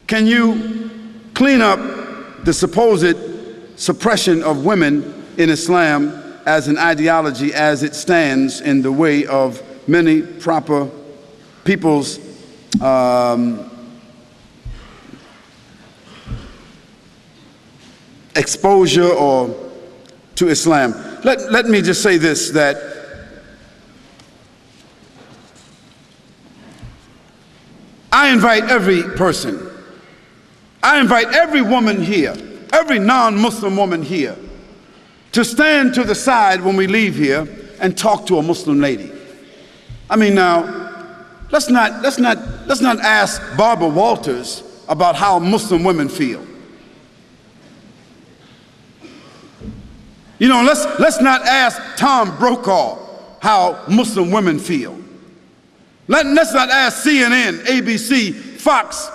Can you clean up the supposed suppression of women in Islam as an ideology as it stands in the way of many proper people's exposure or to Islam? Let me just say this, that I invite every person, I invite every woman here, every non-Muslim woman here, to stand to the side when we leave here and talk to a Muslim lady. I mean, now, let's not ask Barbara Walters about how Muslim women feel. You know, let's not ask Tom Brokaw how Muslim women feel. Let's not ask CNN, ABC, Fox.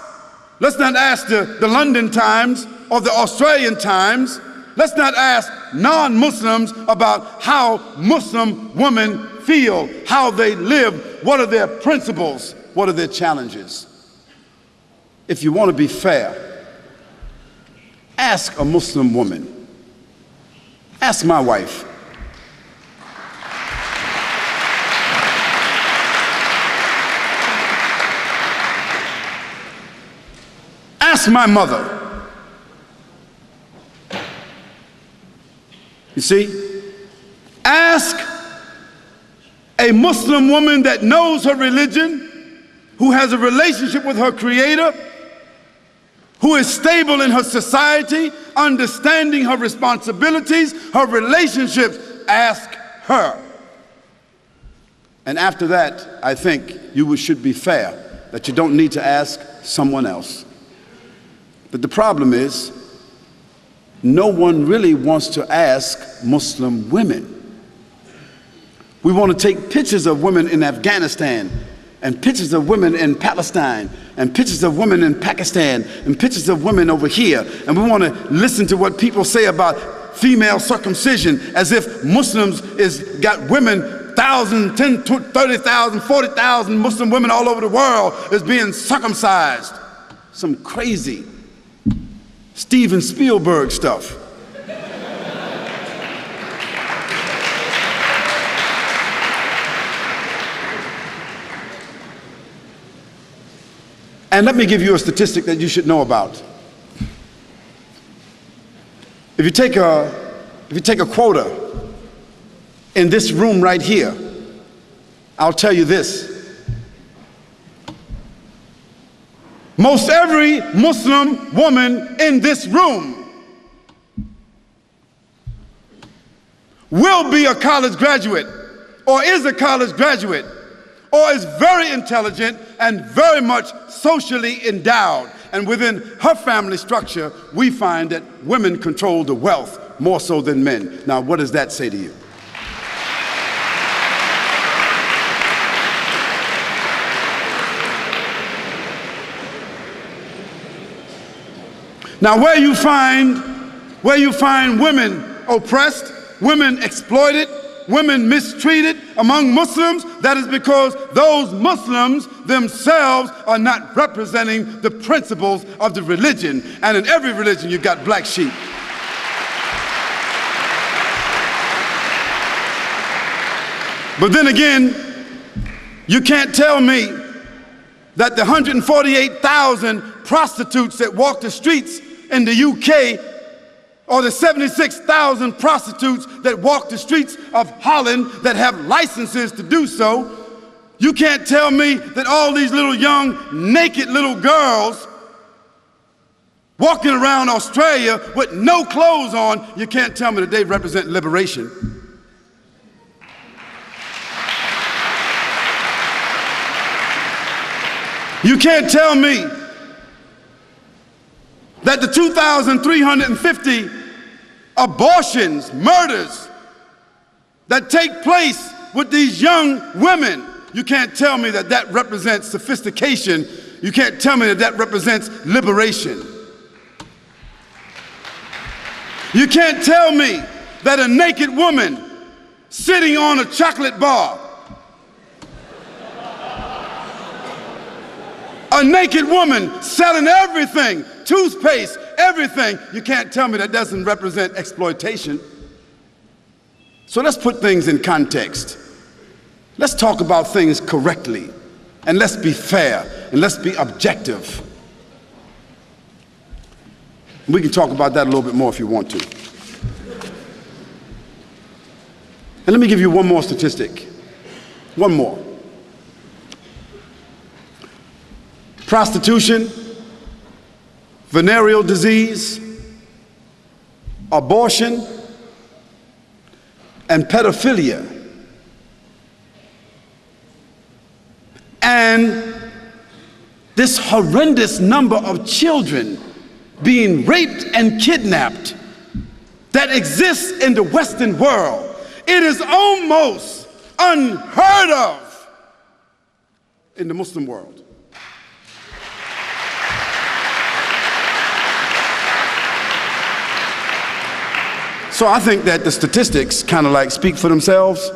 Let's not ask the London Times or the Australian Times. Let's not ask non-Muslims about how Muslim women feel, how they live, what are their principles, what are their challenges. If you want to be fair, ask a Muslim woman. Ask my wife. Ask my mother. You see? Ask a Muslim woman that knows her religion, who has a relationship with her Creator, who is stable in her society, understanding her responsibilities, her relationships. Ask her. And after that, I think you should be fair, that you don't need to ask someone else. But the problem is, no one really wants to ask Muslim women. We want to take pictures of women in Afghanistan, and pictures of women in Palestine, and pictures of women in Pakistan, and pictures of women over here. And we want to listen to what people say about female circumcision, as if Muslims got women, 1,000, 10, 30,000, 40,000 Muslim women all over the world is being circumcised. Some crazy Steven Spielberg stuff. And let me give you a statistic that you should know about. If you take a quota in this room right here, I'll tell you this. Most every Muslim woman in this room will be a college graduate, or is a college graduate, or is very intelligent and very much socially endowed. And within her family structure, we find that women control the wealth more so than men. Now, what does that say to you? Now, where you find women oppressed, women exploited, women mistreated among Muslims, that is because those Muslims themselves are not representing the principles of the religion. And in every religion, you've got black sheep. But then again, you can't tell me that the 148,000 prostitutes that walk the streets in the UK, or the 76,000 prostitutes that walk the streets of Holland that have licenses to do so, you can't tell me that all these little young, naked little girls walking around Australia with no clothes on, you can't tell me that they represent liberation. You can't tell me that the 2,350 abortions, murders that take place with these young women, you can't tell me that that represents sophistication. You can't tell me that that represents liberation. You can't tell me that a naked woman sitting on a chocolate bar, a A naked woman selling everything, toothpaste, everything. You can't tell me that doesn't represent exploitation. So let's put things in context. Let's talk about things correctly, and let's be fair, and let's be objective. We can talk about that a little bit more if you want to. And let me give you one more statistic. One more. Prostitution, venereal disease, abortion, and pedophilia. And this horrendous number of children being raped and kidnapped that exists in the Western world. It is almost unheard of in the Muslim world. So I think that the statistics kind of like speak for themselves.